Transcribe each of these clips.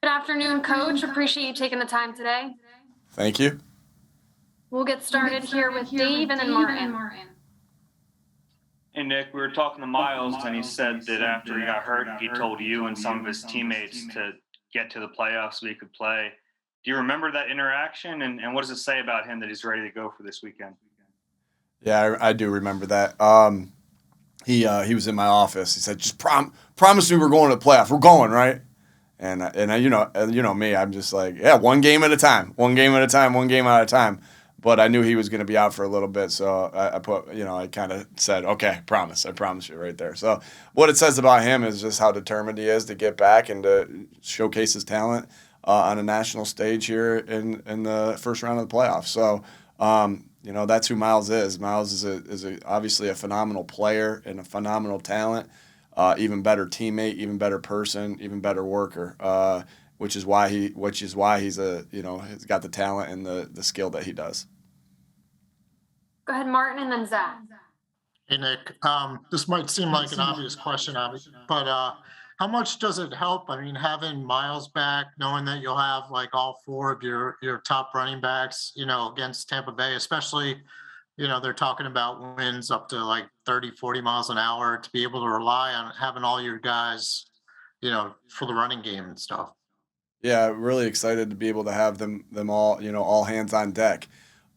Good afternoon, Coach. Appreciate you taking the time today. Thank you. We'll get started here with Dave and then Martin. Hey, Nick, we were talking to Miles, and he said that after he got hurt, he told you and some of his teammates to get to the playoffs so he could play. Do you remember that interaction, and what does it say about him that he's ready to go for this weekend? Yeah, I do remember that. He was in my office. He said, "Just promise me we're going to the playoffs. We're going, right?" And you know me, I'm just like, yeah, one game at a time, one game at a time, one game at a time. But I knew he was going to be out for a little bit, so I kind of said, okay, I promise you right there. So what it says about him is just how determined he is to get back and to showcase his talent on a national stage here in the first round of the playoffs. So that's who Miles is. Miles is obviously a phenomenal player and a phenomenal talent. Even better teammate, even better person, even better worker, which is why he's he's got the talent and the skill that he does. Go ahead, Martin, and then Zach. Hey Nick, this might seem like an obvious question, but how much does it help? I mean, having Miles back, knowing that you'll have like all four of your top running backs, against Tampa Bay, especially, they're talking about winds up to like 30, 40 miles an hour, to be able to rely on having all your guys, for the running game and stuff. Yeah, really excited to be able to have them all, all hands on deck.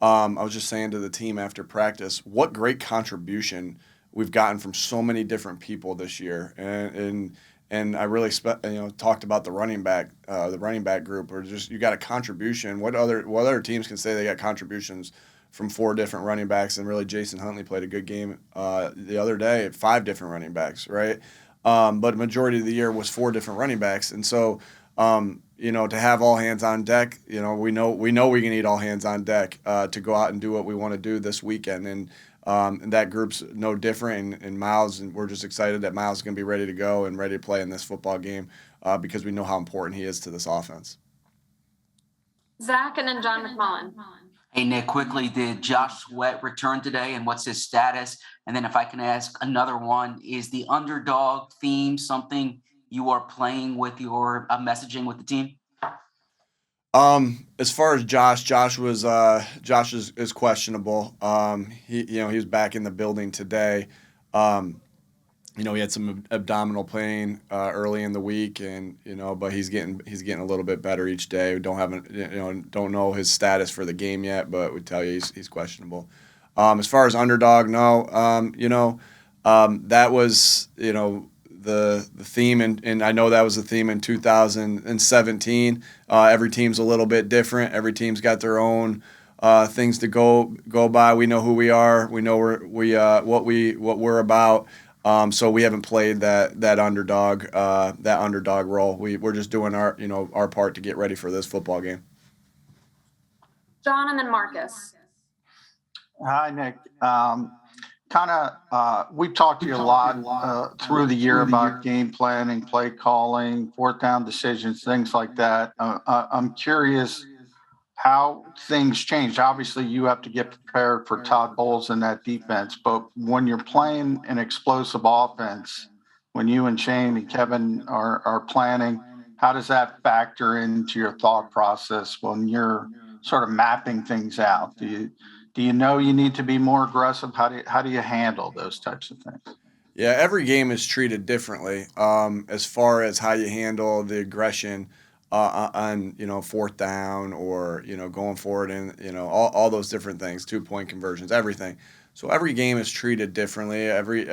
I was just saying to the team after practice, what great contribution we've gotten from so many different people this year, and I really talked about the running back group, or just you got a contribution. What other teams can say they got contributions from four different running backs, and really Jason Huntley played a good game the other day at five different running backs, right? But majority of the year was four different running backs, and so. To have all hands on deck, we know we can need all hands on deck to go out and do what we want to do this weekend, and that group's no different. And Miles, and we're just excited that Miles is going to be ready to go and ready to play in this football game because we know how important he is to this offense. Zach and then John McMullen. Hey, Nick, quickly, did Josh Sweat return today, and what's his status? And then if I can ask another one, is the underdog theme something you are playing with your messaging with the team? As far as Josh is questionable. He was back in the building today. He had some abdominal pain early in the week, and but he's getting a little bit better each day. We don't know his status for the game yet, but we tell you he's questionable. As far as underdog, no. That was the theme, and I know that was the theme in 2017. Every team's a little bit different. Every team's got their own things to go by. We know who we are. We know what we're about. So we haven't played that underdog role. We're just doing our part to get ready for this football game. John and then Marcus. Hi, Nick. We've talked to you a lot through the year about game planning, play calling, fourth down decisions, things like that. I'm curious how things changed. Obviously, you have to get prepared for Todd Bowles and that defense, but when you're playing an explosive offense, when you and Shane and Kevin are planning, how does that factor into your thought process when you're sort of mapping things out? Do you know you need to be more aggressive? How do you handle those types of things? Yeah, every game is treated differently as far as how you handle the aggression on fourth down or going forward and all those different things, 2-point conversions, everything. So every game is treated differently.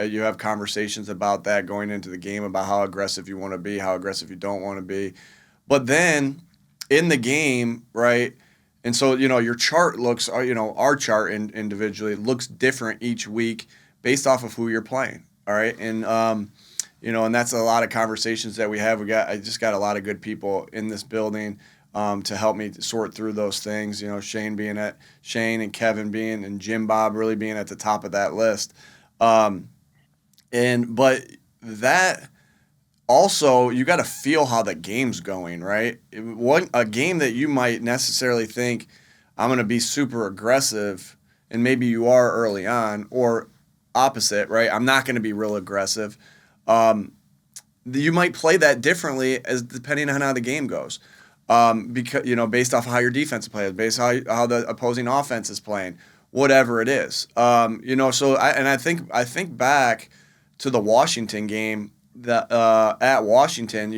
You have conversations about that going into the game about how aggressive you want to be, how aggressive you don't want to be. But then in the game, right? And so, your chart looks, our chart individually looks different each week based off of who you're playing. All right. And, and that's a lot of conversations that we have. I just got a lot of good people in this building to help me sort through those things. Shane and Kevin and Jim Bob really being at the top of that list. But that also, you got to feel how the game's going, right? A game that you might necessarily think, I'm going to be super aggressive, and maybe you are early on, or opposite, right? I'm not going to be real aggressive. you might play that differently as depending on how the game goes. Because based off how your defense plays, based on how the opposing offense is playing, whatever it is. So I think back to the Washington game that at Washington,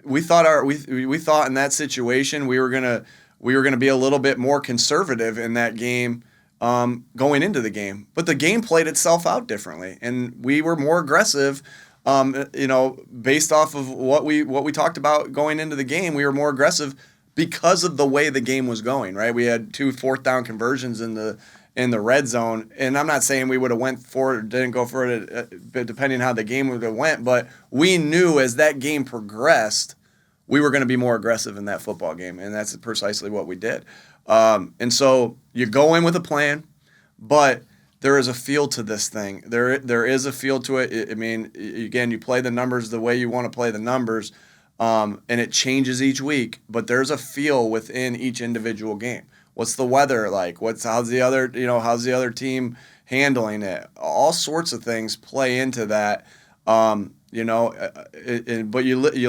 we thought in that situation we were gonna be a little bit more conservative in that game going into the game, but the game played itself out differently, and we were more aggressive. Based off of what we talked about going into the game, we were more aggressive because of the way the game was going. Right, we had 2 fourth down conversions in the red zone, and I'm not saying we would have went for it or didn't go for it, depending on how the game would have went. But we knew as that game progressed, we were going to be more aggressive in that football game, and that's precisely what we did. And so you go in with a plan, but there is a feel to this thing. There is a feel to it. I mean, again, you play the numbers the way you want to play the numbers, and it changes each week. But there's a feel within each individual game. What's the weather like? How's the other team handling it? All sorts of things play into that. But you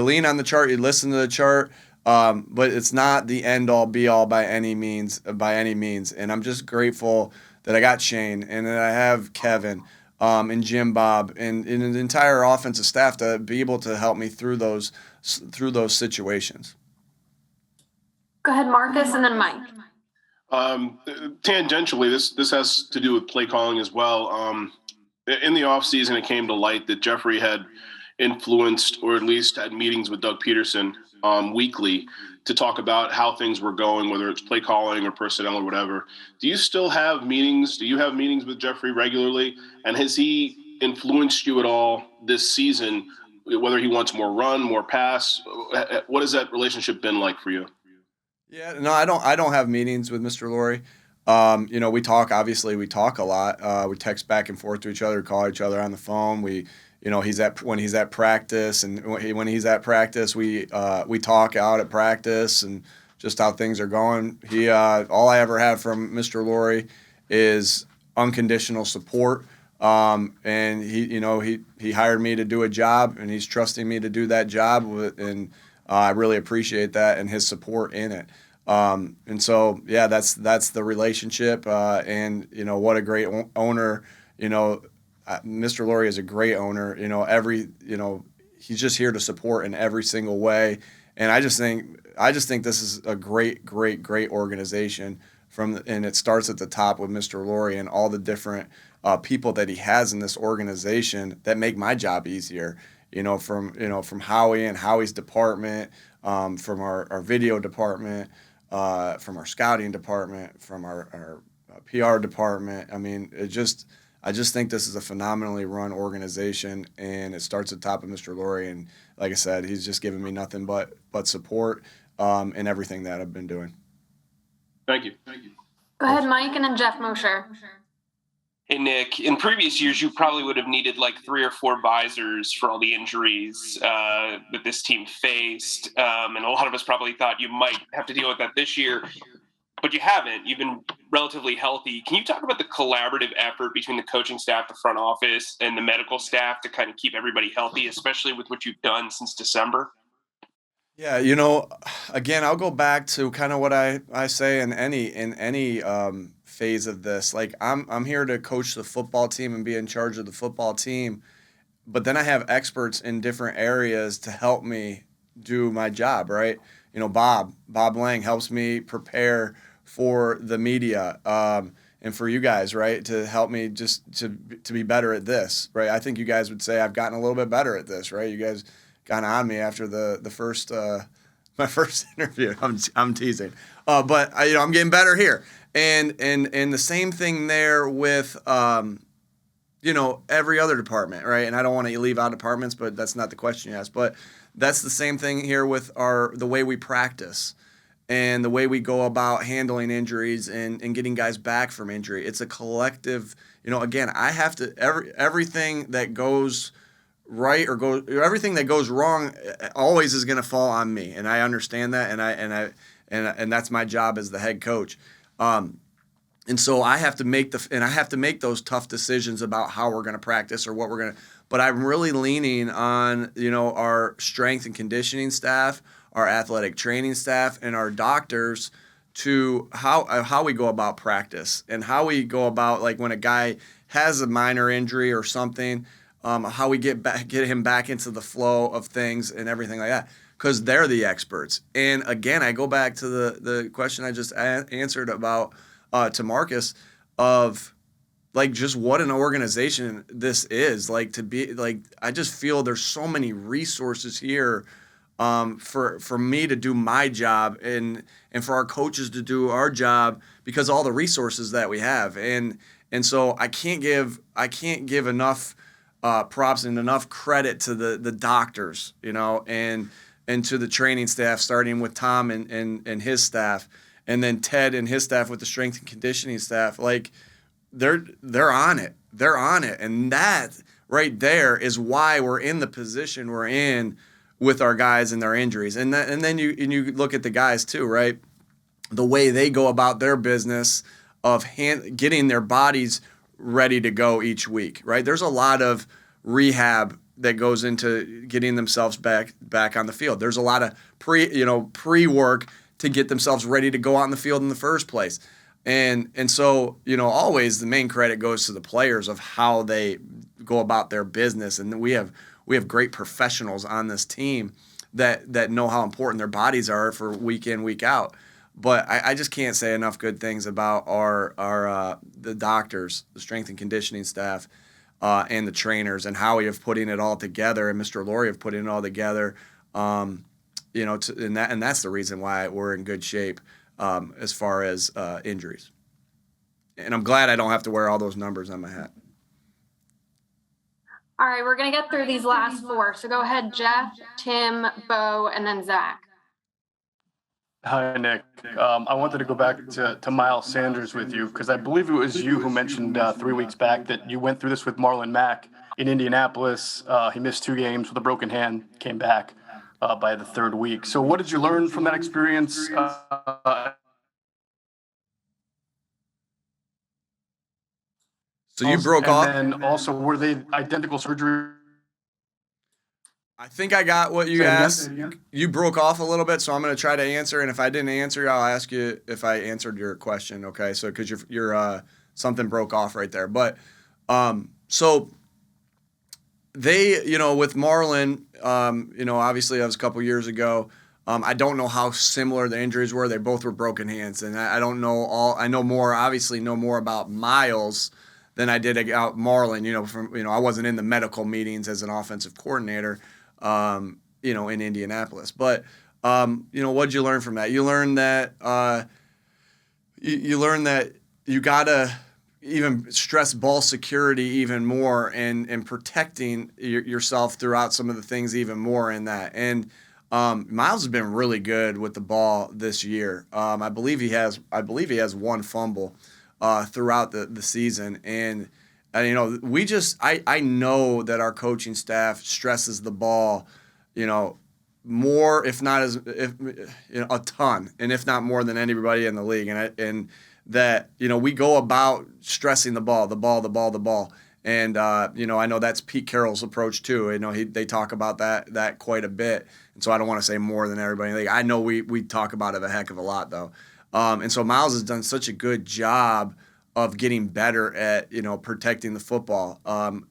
lean on the chart, you listen to the chart. But it's not the end all be all by any means. And I'm just grateful that I got Shane and that I have Kevin and Jim Bob and the entire offensive staff to be able to help me through those situations. Go ahead, Marcus, and then Mike. Tangentially, this has to do with play calling as well. In the offseason, it came to light that Jeffrey had influenced, or at least had meetings with Doug Peterson weekly to talk about how things were going, whether it's play calling or personnel or whatever. Do you still have meetings? Do you have meetings with Jeffrey regularly? And has he influenced you at all this season, whether he wants more run, more pass? What has that relationship been like for you? Yeah, no, I don't have meetings with Mr. Lurie. We talk a lot. We text back and forth to each other, call each other on the phone. When he's at practice, and when he's at practice, we talk out at practice and just how things are going. All I ever have from Mr. Lurie is unconditional support. And he hired me to do a job, and he's trusting me to do that job, and I really appreciate that and his support in it. And so, yeah, that's the relationship. And what a great owner. Mr. Lurie is a great owner. He's just here to support in every single way. And I just think this is a great organization. And it starts at the top with Mr. Lurie and all the different people that he has in this organization that make my job easier. From Howie and Howie's department, from our video department, from our scouting department, from our PR department. I mean, I just think this is a phenomenally run organization, and it starts at the top of Mr. Lurie. And like I said, he's just given me nothing but support in everything that I've been doing. Thank you. Go ahead, Mike, and then Jeff Mosher. Hey, Nick, in previous years, you probably would have needed like 3 or 4 visors for all the injuries that this team faced. And a lot of us probably thought you might have to deal with that this year, but you haven't. You've been relatively healthy. Can you talk about the collaborative effort between the coaching staff, the front office, and the medical staff to kind of keep everybody healthy, especially with what you've done since December? Yeah, again, I'll go back to kind of what I say in any phase of this. Like I'm here to coach the football team and be in charge of the football team, but then I have experts in different areas to help me do my job, right? Bob Lang helps me prepare for the media and for you guys, right, to help me just to be better at this, right? I think you guys would say I've gotten a little bit better at this, right? You guys got on me after the first my first interview. I'm teasing, but I'm getting better here, and the same thing there with every other department, right? And I don't want to leave out departments, but that's not the question you asked. But that's the same thing here with the way we practice and the way we go about handling injuries and getting guys back from injury. It's a collective. Again, I have to everything that goes right or everything that goes wrong always is going to fall on me, and I understand that, and that's my job as the head coach. And so I have to make those tough decisions about how we're going to practice or what we're going to. But I'm really leaning on, our strength and conditioning staff, our athletic training staff, and our doctors to how we go about practice and how we go about, like, when a guy has a minor injury or something, how we get him back into the flow of things and everything like that, because they're the experts. And again, I go back to the question I just answered about to Marcus of, like, just what an organization this is. Like, to be like, I just feel there's so many resources here for me to do my job and for our coaches to do our job, because all the resources that we have. And so I can't give enough props and enough credit to the doctors, and to the training staff, starting with Tom and his staff, and then Ted and his staff with the strength and conditioning staff. Like, they're on it. They're on it. And that right there is why we're in the position we're in with our guys and their injuries. And then you look at the guys too, right? The way they go about their business of getting their bodies ready to go each week, right? There's a lot of rehab that goes into getting themselves back on the field. There's a lot of pre-work to get themselves ready to go out in the field in the first place. And so, always the main credit goes to the players of how they go about their business. And we have great professionals on this team that know how important their bodies are for week in, week out. But I just can't say enough good things about the doctors, the strength and conditioning staff, and the trainers, and Howie of putting it all together, and Mr. Laurie of putting it all together. And that's the reason why we're in good shape as far as injuries. And I'm glad I don't have to wear all those numbers on my hat. All right, we're going to get through these last four. So go ahead, Jeff, Tim, Bo, and then Zach. Hi, Nick. I wanted to go back to Miles Sanders with you, because I believe it was you who mentioned 3 weeks back that you went through this with Marlon Mack in Indianapolis. He missed 2 games with a broken hand, came back by the 3rd week. So what did you learn from that experience? So you broke off? And then also, were they identical surgery? I think I got what you asked. You broke off a little bit, so I'm going to try to answer. And if I didn't answer, I'll ask you if I answered your question. Okay, so because you're something broke off right there. But so they, with Marlon, obviously that was a couple years ago. I don't know how similar the injuries were. They both were broken hands, and I don't know I know more about Miles than I did about Marlon. I wasn't in the medical meetings as an offensive coordinator. In Indianapolis. But, what'd you learn from that? You learned that you got to even stress ball security even more and protecting yourself throughout some of the things even more in that. And Miles has been really good with the ball this year. I believe he has 1 fumble throughout the season. And I know that our coaching staff stresses the ball, more, if not a ton, and if not more than anybody in the league. And that, we go about stressing the ball. And, I know that's Pete Carroll's approach too. They talk about that quite a bit. And so I don't want to say more than everybody in the league. I know we talk about it a heck of a lot though. And so Miles has done such a good job of getting better at, protecting the football, and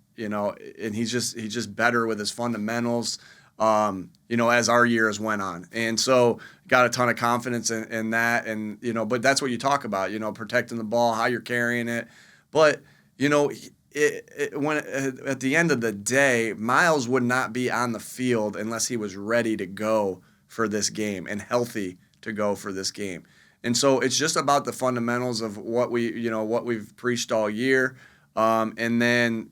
he's just better with his fundamentals, as our years went on. And so got a ton of confidence in that. And, but that's what you talk about, protecting the ball, how you're carrying it. But, when at the end of the day, Miles would not be on the field unless he was ready to go for this game and healthy to go for this game. And so it's just about the fundamentals of what we've preached all year, and then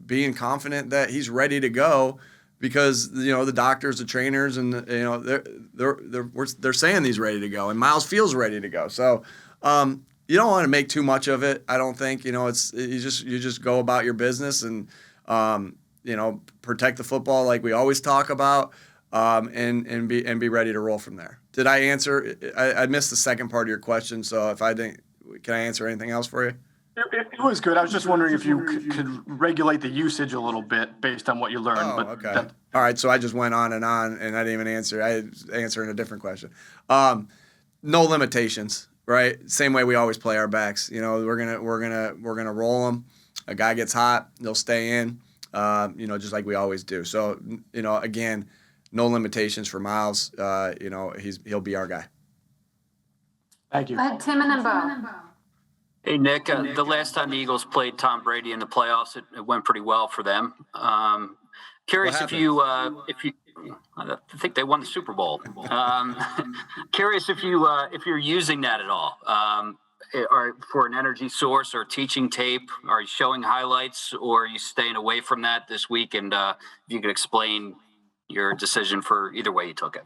being confident that he's ready to go, because the doctors, the trainers, and they're saying he's ready to go, and Miles feels ready to go. So you don't want to make too much of it. I don't think it's you just go about your business and protect the football like we always talk about. And be ready to roll from there. Did I answer? I missed the second part of your question, so if I didn't, can I answer anything else for you? It was good. I was just wondering if you could regulate the usage a little bit based on what you learned. Oh, okay. All right. So I just went on, and I didn't even answer. I answered a different question. No limitations, right? Same way we always play our backs. We're gonna roll them. A guy gets hot, they'll stay in. Just like we always do. So again, no limitations for Miles. He'll be our guy. Thank you. Go ahead, Tim, and then Bo. Hey, Nick, the last time the Eagles played Tom Brady in the playoffs, it went pretty well for them. Curious if I think they won the Super Bowl. Curious if you're using that at all, or for an energy source or teaching tape. Are you showing highlights, or are you staying away from that this week? And if you could explain your decision for either way you took it.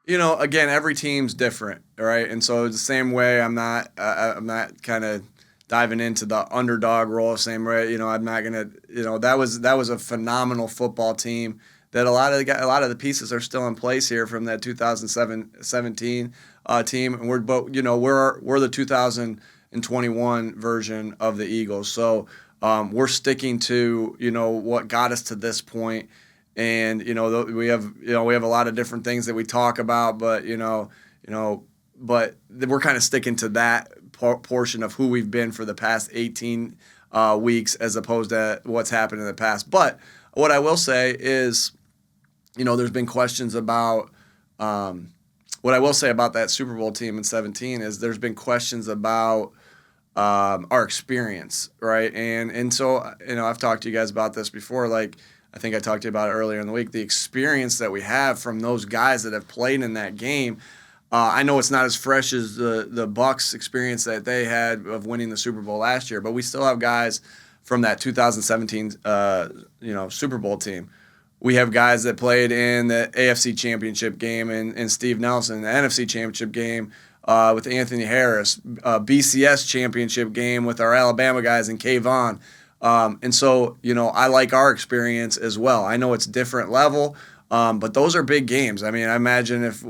Again, every team's different, right? And so the same way, I'm not kind of diving into the underdog role. Same way, I'm not gonna, that was a phenomenal football team that a lot of the pieces are still in place here from that 2017 team, and we're the 2021 version of the Eagles. So we're sticking to what got us to this point. And we have a lot of different things that we talk about, but but we're kind of sticking to that portion of who we've been for the past 18 weeks, as opposed to what's happened in the past. But what I will say is, there's been questions about what I will say about that Super Bowl team in 17 is there's been questions about our experience, right? And so I've talked to you guys about this before, like. I think I talked to you about it earlier in the week, the experience that we have from those guys that have played in that game. I know it's not as fresh as the Bucs experience that they had of winning the Super Bowl last year, but we still have guys from that 2017 Super Bowl team. We have guys that played in the AFC Championship game and Steve Nelson, the NFC Championship game with Anthony Harris, BCS Championship game with our Alabama guys and Kayvon. And so, I like our experience as well. I know it's a different level, but those are big games. I mean, I imagine if,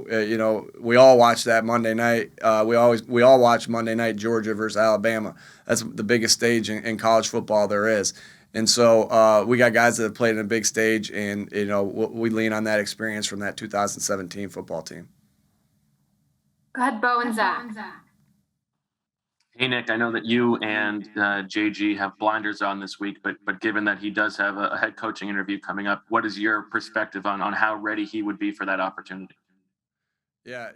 we all watch that Monday night, we all watch Monday night Georgia versus Alabama. That's the biggest stage in college football there is. And so we got guys that have played in a big stage, and, we lean on that experience from that 2017 football team. Go ahead, Bo and Zach. Hey, Nick, I know that you and JG have blinders on this week, but given that he does have a head coaching interview coming up, what is your perspective on how ready he would be for that opportunity? Yeah,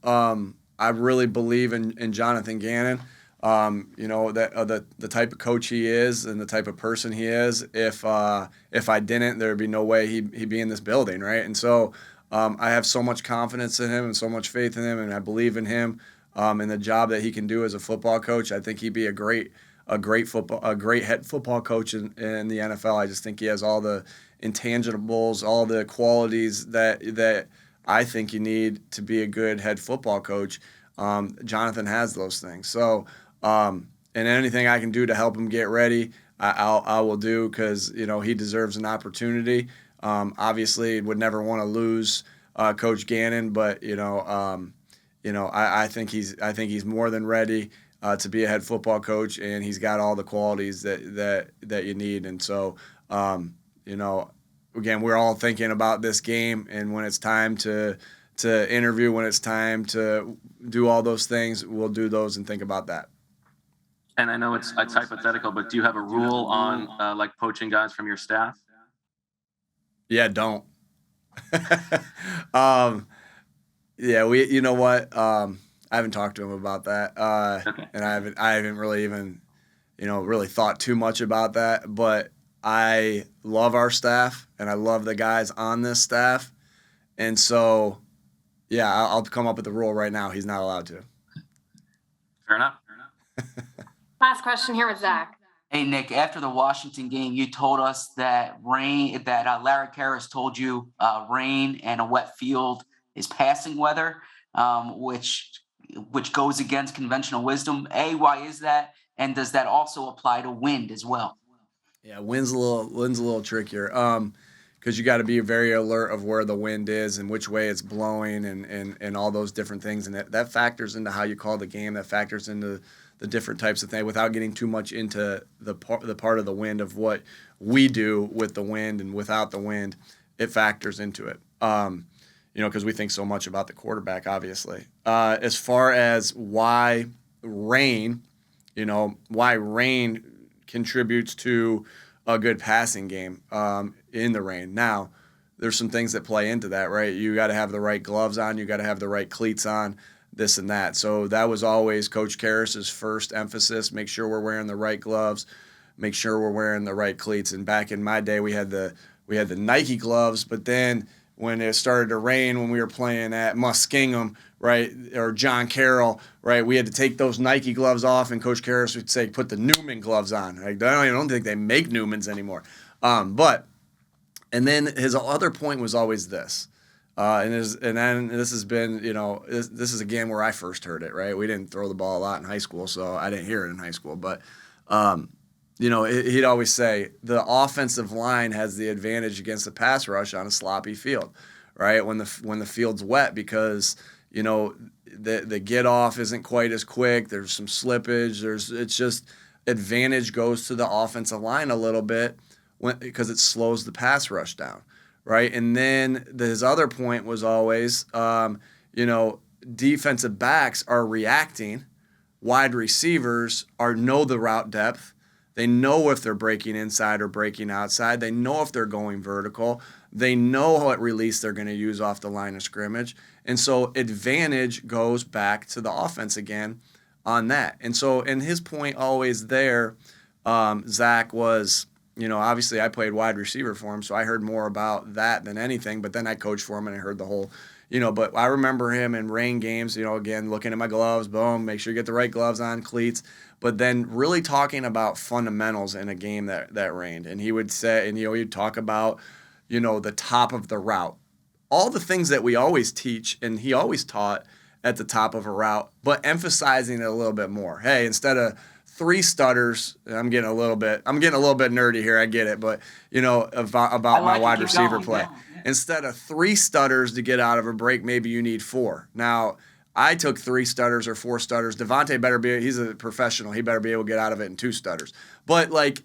I really believe in Jonathan Gannon. That the type of coach he is and the type of person he is. If I didn't, there'd be no way he'd be in this building, right? And so I have so much confidence in him and so much faith in him, and I believe in him. And the job that he can do as a football coach. I think he'd be a great head football coach in the NFL. I just think he has all the intangibles, all the qualities that I think you need to be a good head football coach. Jonathan has those things. So, and anything I can do to help him get ready, I will do, because he deserves an opportunity. Obviously, would never want to lose Coach Gannon, but I think he's more than ready to be a head football coach, and he's got all the qualities that you need. And so, again, we're all thinking about this game, and when it's time to interview, when it's time to do all those things, we'll do those and think about that. And I know it's hypothetical, but do you have a rule on like poaching guys from your staff? Yeah, don't. Yeah, you know what? I haven't talked to him about that, Okay. and I haven't really even, really thought too much about that. But I love our staff, and I love the guys on this staff, and so, yeah, I'll come up with the rule right now. He's not allowed to. Fair enough. Last question here with Zach. Hey, Nick, after the Washington game, you told us that Larry Karras told you rain and a wet field is passing weather, which goes against conventional wisdom. Why is that? And does that also apply to wind as well? Yeah, wind's a little trickier. Because because you got to be very alert of where the wind is and which way it's blowing and all those different things. And that factors into how you call the game. That factors into the different types of things without getting too much into the part of the wind of what we do with the wind and without the wind. It factors into it, because we think so much about the quarterback, obviously. As far as why rain contributes to a good passing game in the rain. Now, there's some things that play into that, right? You got to have the right gloves on. You got to have the right cleats on, this and that. So that was always Coach Karras's first emphasis. Make sure we're wearing the right gloves. Make sure we're wearing the right cleats. And back in my day, we had the Nike gloves, but then when it started to rain, when we were playing at Muskingum, right, or John Carroll, right, we had to take those Nike gloves off, and Coach Karras would say, put the Newman gloves on. Like, I don't think they make Newmans anymore. And then his other point was always this. And then this has been, this is again where I first heard it, right? We didn't throw the ball a lot in high school, so I didn't hear it in high school. But, he'd always say the offensive line has the advantage against the pass rush on a sloppy field, right? When the field's wet, because, the get off isn't quite as quick. There's some slippage. It's just advantage goes to the offensive line a little bit because it slows the pass rush down. Right. And then his other point was always, defensive backs are reacting. Wide receivers know the route depth. They know if they're breaking inside or breaking outside. They know if they're going vertical. They know what release they're going to use off the line of scrimmage. And so advantage goes back to the offense again on that. And so, and his point always there, Zach, was, obviously I played wide receiver for him, so I heard more about that than anything. But then I coached for him and I heard the whole, but I remember him in rain games, again, looking at my gloves, boom, make sure you get the right gloves on, cleats. But then really talking about fundamentals in a game that rained. And he would say, and he'd talk about, the top of the route. All the things that we always teach and he always taught at the top of a route, but emphasizing it a little bit more. Hey, instead of 3 stutters, I'm getting a little bit nerdy here, I get it, but about my wide receiver play. Yeah. Instead of 3 stutters to get out of a break, maybe you need 4. Now, I took 3 stutters or 4 stutters. Devontae he's a professional. He better be able to get out of it in 2 stutters. But like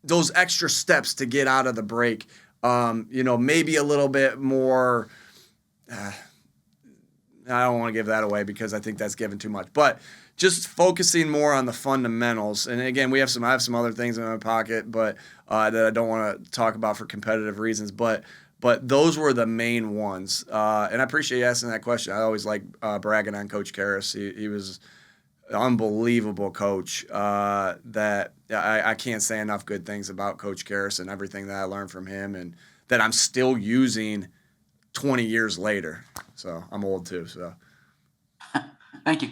those extra steps to get out of the break, maybe a little bit more. I don't want to give that away because I think that's given too much. But just focusing more on the fundamentals. And again, I have some other things in my pocket, but that I don't want to talk about for competitive reasons. But those were the main ones. And I appreciate you asking that question. I always like bragging on Coach Karras. He was an unbelievable coach that I can't say enough good things about Coach Karras and everything that I learned from him and that I'm still using 20 years later. So I'm old too. So Thank you.